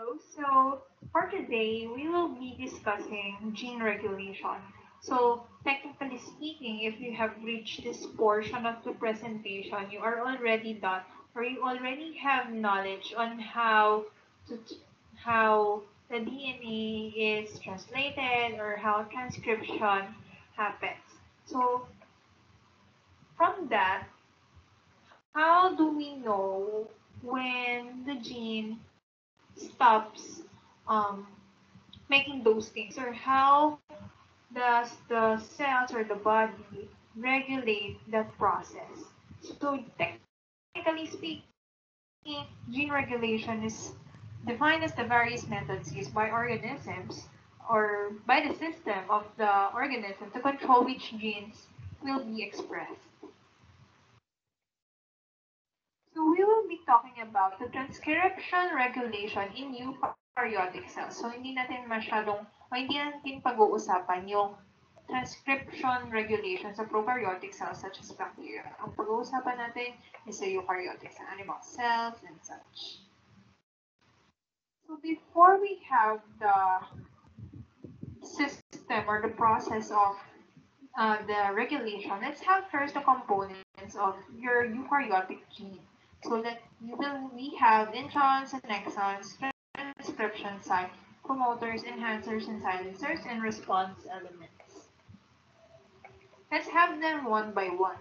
Hello. So for today, we will be discussing gene regulation. So technically speaking, if you have reached this portion of the presentation, you are already done, or you already have knowledge on to how the DNA is translated or how transcription happens. So from that, how do we know when the gene stops making those things, or how does the cells or the body regulate that process? So technically speaking, gene regulation is defined as the various methods used by organisms or by the system of the organism to control which genes will be expressed. So we will be talking about the transcription regulation in eukaryotic cells. So hindi natin masyadong, o hindi natin pag-uusapan yung transcription regulation sa prokaryotic cells such as bacteria. Ang pag-uusapan natin is sa eukaryotic sa animal cells and such. So before we have the system or the process of the regulation, let's have first the components of your eukaryotic gene. So we have introns and exons, transcription site, promoters, enhancers, and silencers, and response elements. Let's have them one by one.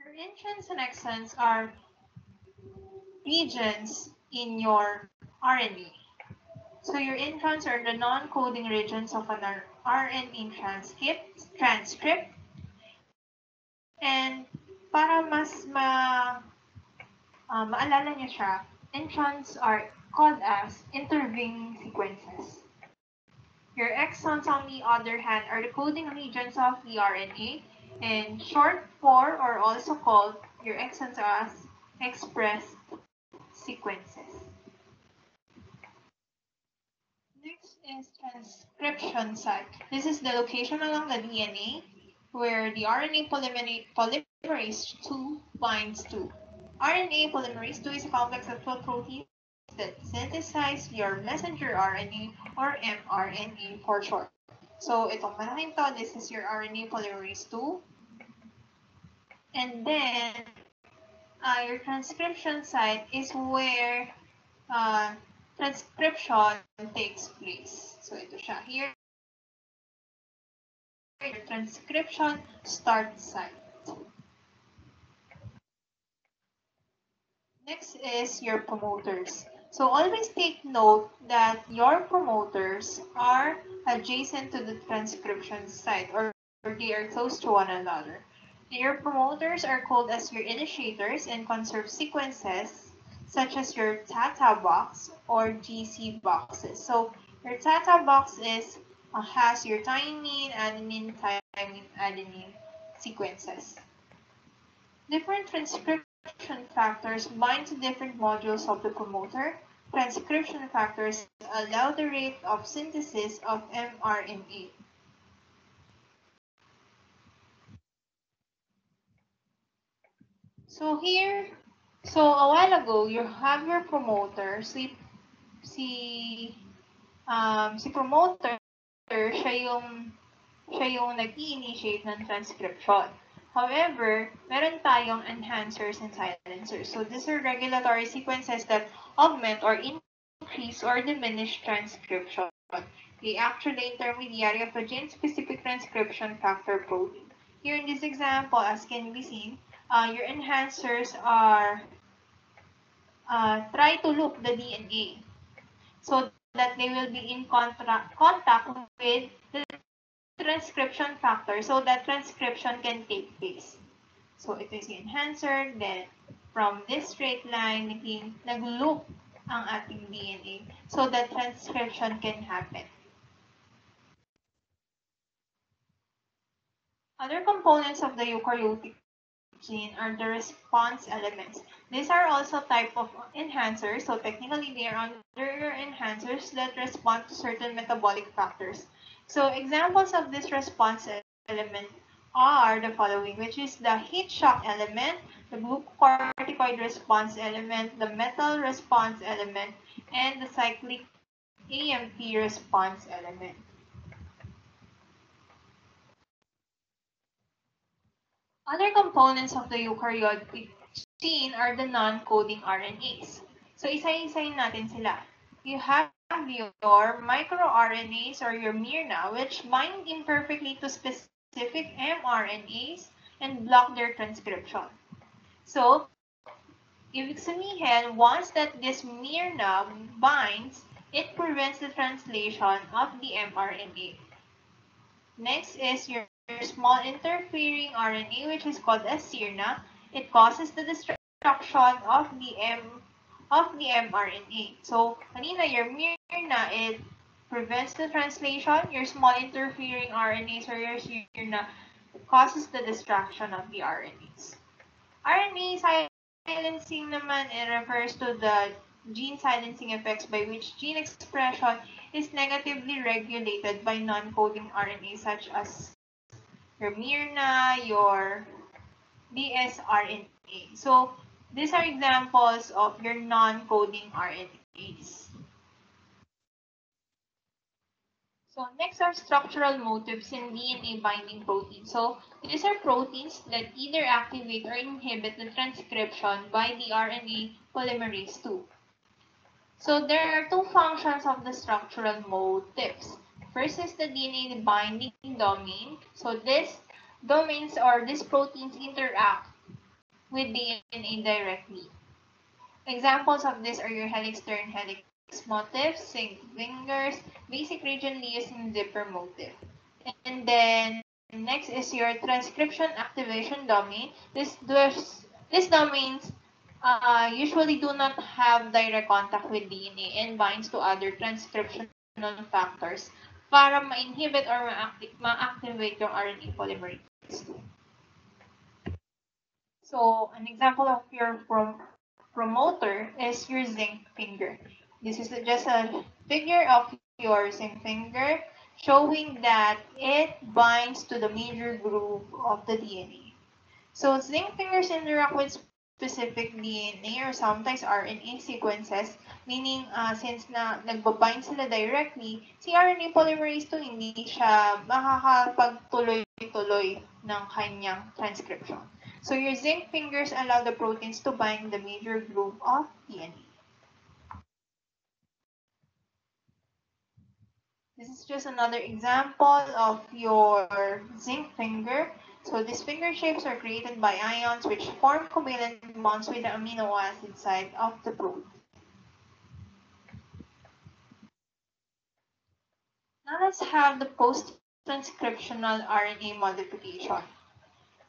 Your introns and exons are regions in your RNA. So your introns are the non-coding regions of an RNA transcript, and para maalala niyo siya, introns are called as intervening sequences. Your exons, on the other hand, are the coding regions of the RNA, and short for, or also called, your exons as expressed sequences. Next is transcription site. This is the location along the DNA where the RNA polymerase 2 binds to. RNA polymerase 2 is a complex of 12 proteins that synthesize your messenger RNA or mRNA for short. So itong malaking to, this is your RNA polymerase 2. And then your transcription site is where transcription takes place. So ito siya. Here, your transcription start site. Next is your promoters. So always take note that your promoters are adjacent to the transcription site, or they are close to one another. Your promoters are called as your initiators and conserve sequences such as your Tata box or GC boxes. So your Tata box has your thymine, adenine, thymine, adenine sequences. Different transcription factors bind to different modules of the promoter. Transcription factors allow the rate of synthesis of mRNA. So here, a while ago, you have your promoter. Si promoter, siya yung nag-i-initiate ng transcription. However, meron tayong enhancers and silencers. So these are regulatory sequences that augment or increase or diminish transcription. They act through the intermediary of a gene-specific transcription factor protein. Here in this example, as can be seen, your enhancers are try to loop the DNA so that they will be in contact with the transcription factor so that transcription can take place. So ito is the enhancer, then from this straight line, nag-loop ang ating DNA so that transcription can happen. Other components of the eukaryotic gene are the response elements. These are also type of enhancers, so technically they are under enhancers that respond to certain metabolic factors. So examples of this response element are the following, which is the heat shock element, the glucocorticoid response element, the metal response element, and the cyclic AMP response element. Other components of the eukaryotic chain are the non-coding RNAs. So isa-isayin natin sila. You have your microRNAs or your miRNA, which bind imperfectly to specific mRNAs and block their transcription. So, ibig sabihin, once that this miRNA binds, it prevents the translation of the mRNA. Next is your small interfering RNA, which is called as siRNA. It causes the destruction of the mRNA. So, kanina, your miRNA, it prevents the translation. Your small interfering RNAs or your siRNA causes the destruction of the RNAs. RNA silencing naman, it refers to the gene silencing effects by which gene expression is negatively regulated by non-coding RNA such as your miRNA, your dsRNA. So, these are examples of your non-coding RNAs. So next are structural motifs in DNA binding proteins. So these are proteins that either activate or inhibit the transcription by the RNA polymerase II. So there are two functions of the structural motifs. First is the DNA binding domain. So these domains or these proteins interact with DNA directly. Examples of this are your helix turn helix motifs, zinc fingers, basic region used in zipper motif. And then next is your transcription activation domain. These domains usually do not have direct contact with DNA and binds to other transcriptional factors para ma-inhibit or ma-activate yung RNA polymerase. So an example of your promoter is your zinc finger. This is just a figure of your zinc finger showing that it binds to the major groove of the DNA. So zinc fingers interact with specific DNA or sometimes RNA sequences, meaning since nagbabind sila directly, si RNA polymerase 2 hindi siya makakapagtuloy-tuloy ng kanyang transcription. So your zinc fingers allow the proteins to bind the major groove of DNA. This is just another example of your zinc finger. So these finger shapes are created by ions which form covalent bonds with the amino acid side of the protein. Now let's have the post-transcriptional RNA modification.